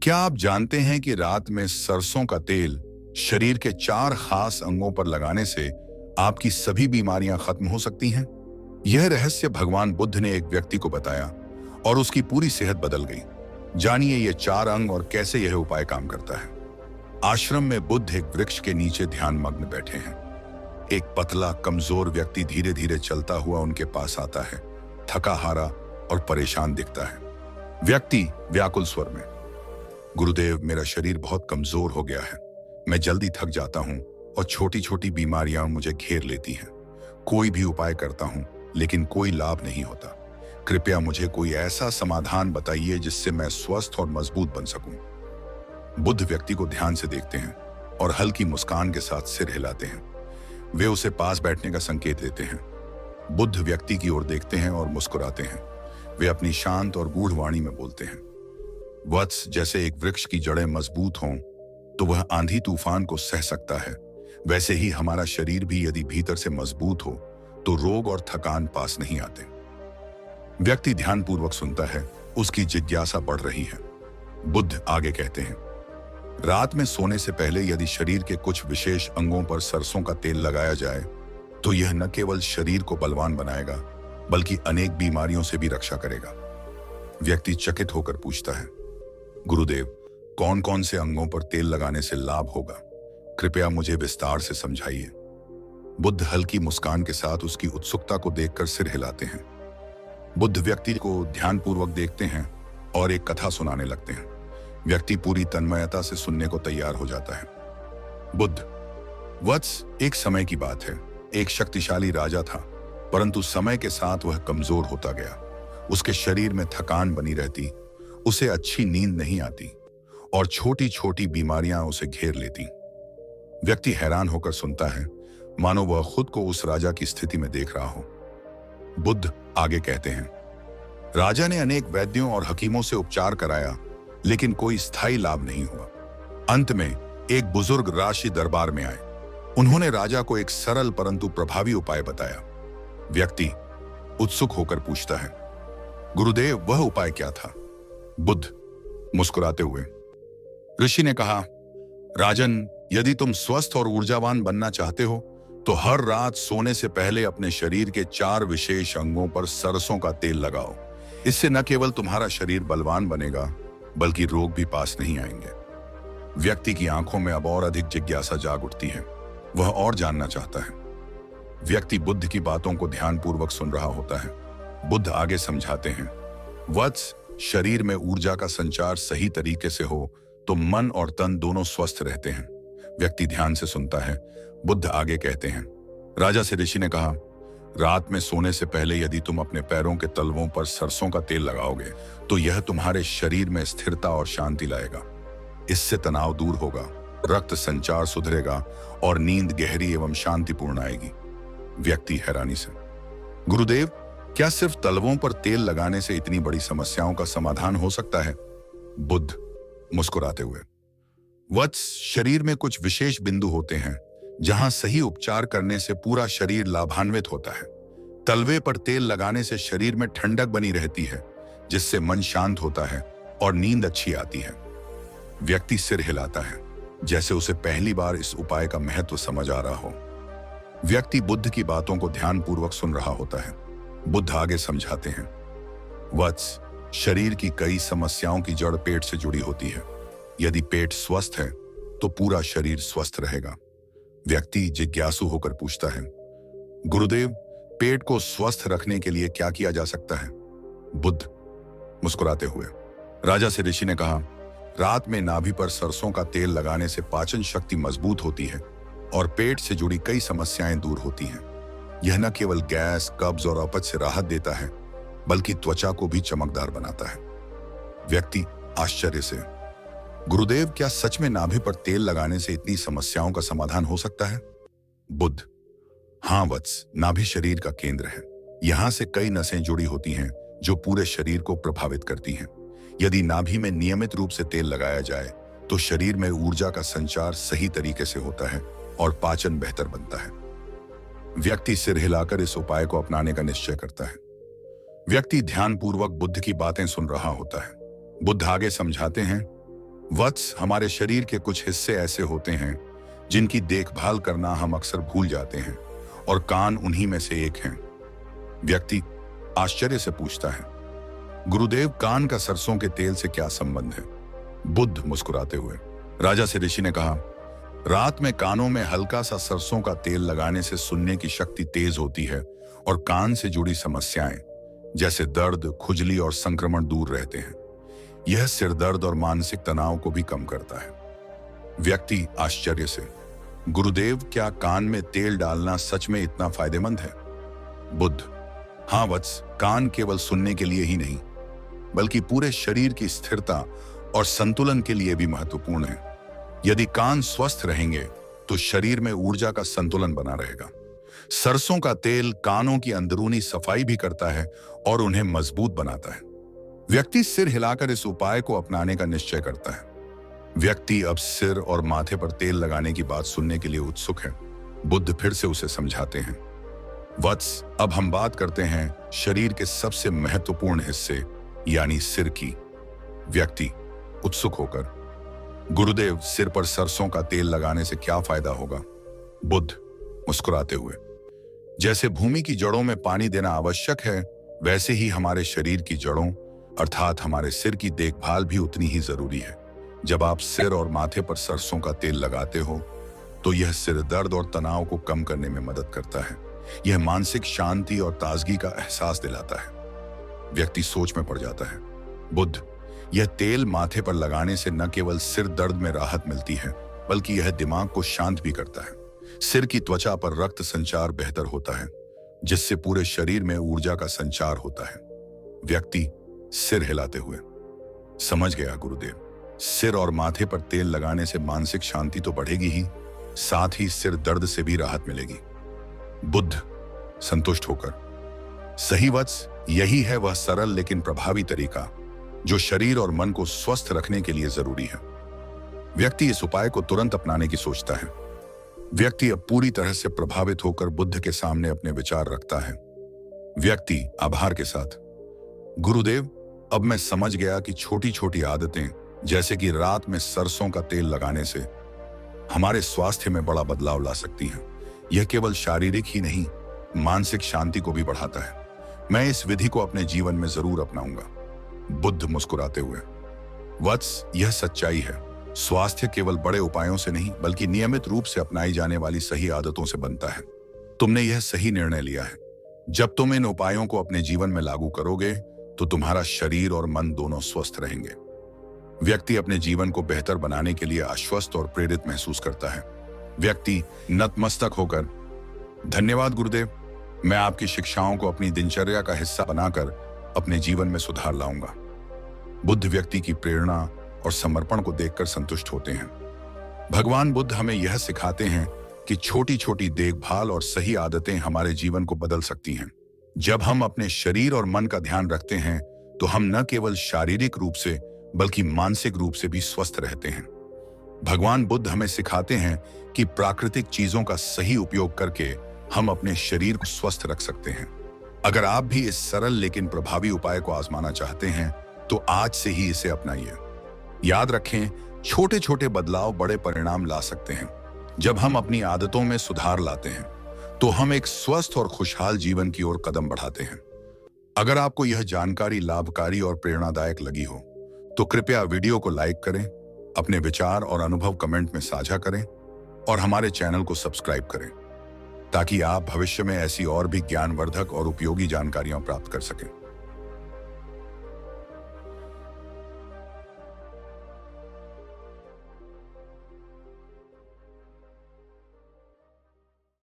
क्या आप जानते हैं कि रात में सरसों का तेल शरीर के 4 खास अंगों पर लगाने से आपकी सभी बीमारियां खत्म हो सकती हैं? यह रहस्य भगवान बुद्ध ने एक व्यक्ति को बताया और उसकी पूरी सेहत बदल गई। जानिए ये 4 अंग और कैसे यह उपाय काम करता है। आश्रम में बुद्ध एक वृक्ष के नीचे ध्यान मग्न बैठे हैं। एक पतला कमजोर व्यक्ति धीरे धीरे चलता हुआ उनके पास आता है। थका हारा और परेशान दिखता है। व्यक्ति व्याकुल स्वर में, गुरुदेव, मेरा शरीर बहुत कमजोर हो गया है। मैं जल्दी थक जाता हूँ और छोटी छोटी बीमारियां मुझे घेर लेती हैं। कोई भी उपाय करता हूँ लेकिन कोई लाभ नहीं होता। कृपया मुझे कोई ऐसा समाधान बताइए जिससे मैं स्वस्थ और मजबूत बन सकूं। बुद्ध व्यक्ति को ध्यान से देखते हैं और हल्की मुस्कान के साथ सिर हिलाते हैं। वे उसे पास बैठने का संकेत देते हैं। बुद्ध व्यक्ति की ओर देखते हैं और मुस्कुराते हैं। वे अपनी शांत और गूढ़ वाणी में बोलते हैं, वत्स, जैसे एक वृक्ष की जड़ें मजबूत हों तो वह आंधी तूफान को सह सकता है, वैसे ही हमारा शरीर भी यदि भीतर से मजबूत हो तो रोग और थकान पास नहीं आते। व्यक्ति ध्यानपूर्वक सुनता है, उसकी जिज्ञासा बढ़ रही है। बुद्ध आगे कहते हैं, रात में सोने से पहले यदि शरीर के कुछ विशेष अंगों पर सरसों का तेल लगाया जाए तो यह न केवल शरीर को बलवान बनाएगा बल्कि अनेक बीमारियों से भी रक्षा करेगा। व्यक्ति चकित होकर पूछता है, गुरुदेव, कौन कौन से अंगों पर तेल लगाने से लाभ होगा? कृपया मुझे विस्तार से समझाइए। बुद्ध हल्की मुस्कान के साथ उसकी उत्सुकता को देखकर सिर हिलाते हैं। बुद्ध व्यक्ति को ध्यानपूर्वक देखते हैं और एक कथा सुनाने लगते हैं। व्यक्ति पूरी तन्मयता से सुनने को तैयार हो जाता है। बुद्ध, वत्स, एक समय की बात है। एक शक्तिशाली राजा था, परंतु समय के साथ वह कमजोर होता गया। उसके शरीर में थकान बनी रहती, उसे अच्छी नींद नहीं आती और छोटी छोटी बीमारियां उसे घेर लेती। व्यक्ति हैरान होकर सुनता है, मानो वह खुद को उस राजा की स्थिति में देख रहा हो। बुद्ध आगे कहते हैं, राजा ने अनेक वैद्यों और हकीमों से उपचार कराया लेकिन कोई स्थायी लाभ नहीं हुआ। अंत में एक बुजुर्ग राशि दरबार में आए। उन्होंने राजा को एक सरल परंतु प्रभावी उपाय बताया। व्यक्ति उत्सुक होकर पूछता है, गुरुदेव, वह उपाय क्या था? बुद्ध मुस्कुराते हुए, ऋषि ने कहा, राजन, यदि तुम स्वस्थ और ऊर्जावान बनना चाहते हो तो हर रात सोने से पहले अपने शरीर के 4 विशेष अंगों पर सरसों का तेल लगाओ। इससे न केवल तुम्हारा शरीर बलवान बनेगा बल्कि रोग भी पास नहीं आएंगे। व्यक्ति की आंखों में अब और अधिक जिज्ञासा जाग उठती है। वह और जानना चाहता है। व्यक्ति बुद्ध की बातों को ध्यानपूर्वक सुन रहा होता है। बुद्ध आगे समझाते हैं, वत्स, शरीर में ऊर्जा का संचार सही तरीके से हो तो मन और तन दोनों स्वस्थ रहते हैं। व्यक्ति ध्यान से सुनता है। बुद्ध आगे कहते हैं, राजा से ऋषि ने कहा, रात में सोने से पहले यदि तुम अपने पैरों के तलवों पर सरसों का तेल लगाओगे तो यह तुम्हारे शरीर में स्थिरता और शांति लाएगा। इससे तनाव दूर होगा, रक्त संचार सुधरेगा और नींद गहरी एवं शांतिपूर्ण आएगी। व्यक्ति हैरानी से, गुरुदेव, क्या सिर्फ तलवों पर तेल लगाने से इतनी बड़ी समस्याओं का समाधान हो सकता है? बुद्ध मुस्कुराते हुए, वत्स, शरीर में कुछ विशेष बिंदु होते हैं जहां सही उपचार करने से पूरा शरीर लाभान्वित होता है। तलवे पर तेल लगाने से शरीर में ठंडक बनी रहती है जिससे मन शांत होता है और नींद अच्छी आती है। व्यक्ति सिर हिलाता है जैसे उसे पहली बार इस उपाय का महत्व समझ आ रहा हो। व्यक्ति बुद्ध की बातों को ध्यानपूर्वक सुन रहा होता है। बुद्ध आगे समझाते हैं, वत्स, शरीर की कई समस्याओं की जड़ पेट से जुड़ी होती है। यदि पेट स्वस्थ है तो पूरा शरीर स्वस्थ रहेगा। व्यक्ति जिज्ञासु होकर पूछता है, गुरुदेव, पेट को स्वस्थ रखने के लिए क्या किया जा सकता है? बुद्ध मुस्कुराते हुए, राजा से ऋषि ने कहा, रात में नाभि पर सरसों का तेल लगाने से पाचन शक्ति मजबूत होती है और पेट से जुड़ी कई समस्याएं दूर होती हैं। यह न केवल गैस, कब्ज और अपच से राहत देता है बल्कि त्वचा को भी चमकदार बनाता है। व्यक्ति आश्चर्य से, गुरुदेव, क्या सच में नाभि पर तेल लगाने से इतनी समस्याओं का समाधान हो सकता है? बुद्ध, हाँ वत्स, नाभि शरीर का केंद्र है। यहां से कई नसें जुड़ी होती हैं जो पूरे शरीर को प्रभावित करती हैं। यदि नाभि में नियमित रूप से तेल लगाया जाए तो शरीर में ऊर्जा का संचार सही तरीके से होता है और पाचन बेहतर बनता है। व्यक्ति सिर हिलाकर इस उपाय को अपनाने का निश्चय करता है। व्यक्ति ध्यानपूर्वक बुद्ध की बातें सुन रहा होता है। बुद्ध आगे समझाते हैं, वत्स, हमारे शरीर के कुछ हिस्से ऐसे होते हैं जिनकी देखभाल करना हम अक्सर भूल जाते हैं, और कान उन्हीं में से एक हैं। व्यक्ति आश्चर्य से पूछता है, गुरुदेव, कान का सरसों के तेल से क्या संबंध है? बुद्ध मुस्कुराते हुए, राजा से ऋषि ने कहा, रात में कानों में हल्का सा सरसों का तेल लगाने से सुनने की शक्ति तेज होती है और कान से जुड़ी समस्याएं जैसे दर्द, खुजली और संक्रमण दूर रहते हैं। यह सिर दर्द और मानसिक तनाव को भी कम करता है। व्यक्ति आश्चर्य से, गुरुदेव, क्या कान में तेल डालना सच में इतना फायदेमंद है? बुद्ध, हाँ वत्स, कान केवल सुनने के लिए ही नहीं बल्कि पूरे शरीर की स्थिरता और संतुलन के लिए भी महत्वपूर्ण है। यदि कान स्वस्थ रहेंगे तो शरीर में ऊर्जा का संतुलन बना रहेगा। सरसों का तेल कानों की अंदरूनी सफाई भी करता है और उन्हें मजबूत बनाता है। व्यक्ति सिर हिलाकर इस उपाय को अपनाने का निश्चय करता है। व्यक्ति अब सिर और माथे पर तेल लगाने की बात सुनने के लिए उत्सुक है। बुद्ध फिर से उसे समझाते हैं, वत्स, अब हम बात करते हैं शरीर के सबसे महत्वपूर्ण हिस्से यानी सिर की। व्यक्ति उत्सुक होकर, गुरुदेव, सिर पर सरसों का तेल लगाने से क्या फायदा होगा? बुद्ध मुस्कुराते हुए, जैसे भूमि की जड़ों में पानी देना आवश्यक है, वैसे ही हमारे शरीर की जड़ों अर्थात हमारे सिर की देखभाल भी उतनी ही जरूरी है। जब आप सिर और माथे पर सरसों का तेल लगाते हो तो यह सिर दर्द और तनाव को कम करने में मदद करता है। यह मानसिक शांति और ताजगी का एहसास दिलाता है। व्यक्ति सोच में पड़ जाता है, बुद्ध, यह तेल माथे पर लगाने से न केवल सिर दर्द में राहत मिलती है बल्कि यह दिमाग को शांत भी करता है। सिर की त्वचा पर रक्त संचार बेहतर होता है जिससे पूरे शरीर में ऊर्जा का संचार होता है। व्यक्ति सिर हिलाते हुए, समझ गया गुरुदेव, सिर और माथे पर तेल लगाने से मानसिक शांति तो बढ़ेगी ही, साथ ही सिर दर्द से भी राहत मिलेगी। बुद्ध संतुष्ट होकर, सही वत्स, यही है वह सरल लेकिन प्रभावी तरीका जो शरीर और मन को स्वस्थ रखने के लिए जरूरी है। व्यक्ति इस उपाय को तुरंत अपनाने की सोचता है। व्यक्ति अब पूरी तरह से प्रभावित होकर बुद्ध के सामने अपने विचार रखता है। व्यक्ति आभार के साथ, गुरुदेव, अब मैं समझ गया कि छोटी छोटी आदतें जैसे कि रात में सरसों का तेल लगाने से हमारे स्वास्थ्य में बड़ा बदलाव ला सकती हैं। यह केवल शारीरिक ही नहीं, मानसिक शांति को भी बढ़ाता है। मैं इस विधि को अपने जीवन में जरूर अपनाऊंगा। बुद्ध मुस्कुराते हुए, वत्स, यह सच्चाई है। स्वास्थ्य केवल बड़े उपायों से नहीं बल्कि नियमित रूप से अपनाई जाने वाली सही आदतों से बनता है। तुमने यह सही निर्णय लिया है। जब तुम इन उपायों को अपने जीवन में लागू करोगे तो तुम्हारा शरीर और मन दोनों स्वस्थ रहेंगे। व्यक्ति अपने जीवन को बेहतर बनाने के लिए आश्वस्त और प्रेरित महसूस करता है। व्यक्ति नतमस्तक होकर, धन्यवाद गुरुदेव, मैं आपकी शिक्षाओं को अपनी दिनचर्या का हिस्सा बनाकर अपने जीवन में सुधार लाऊंगा। बुद्ध व्यक्ति की प्रेरणा और समर्पण को देखकर संतुष्ट होते हैं। भगवान बुद्ध हमें यह सिखाते हैं कि छोटी छोटी देखभाल और सही आदतें हमारे जीवन को बदल सकती हैं। जब हम अपने शरीर और मन का ध्यान रखते हैं तो हम न केवल शारीरिक रूप से बल्कि मानसिक रूप से भी स्वस्थ रहते हैं। भगवान बुद्ध हमें सिखाते हैं कि प्राकृतिक चीजों का सही उपयोग करके हम अपने शरीर को स्वस्थ रख सकते हैं। अगर आप भी इस सरल लेकिन प्रभावी उपाय को आजमाना चाहते हैं तो आज से ही इसे अपनाइए। याद रखें, छोटे छोटे बदलाव बड़े परिणाम ला सकते हैं। जब हम अपनी आदतों में सुधार लाते हैं तो हम एक स्वस्थ और खुशहाल जीवन की ओर कदम बढ़ाते हैं। अगर आपको यह जानकारी लाभकारी और प्रेरणादायक लगी हो तो कृपया वीडियो को लाइक करें, अपने विचार और अनुभव कमेंट में साझा करें और हमारे चैनल को सब्सक्राइब करें ताकि आप भविष्य में ऐसी और भी ज्ञानवर्धक और उपयोगी जानकारियां प्राप्त कर सकें।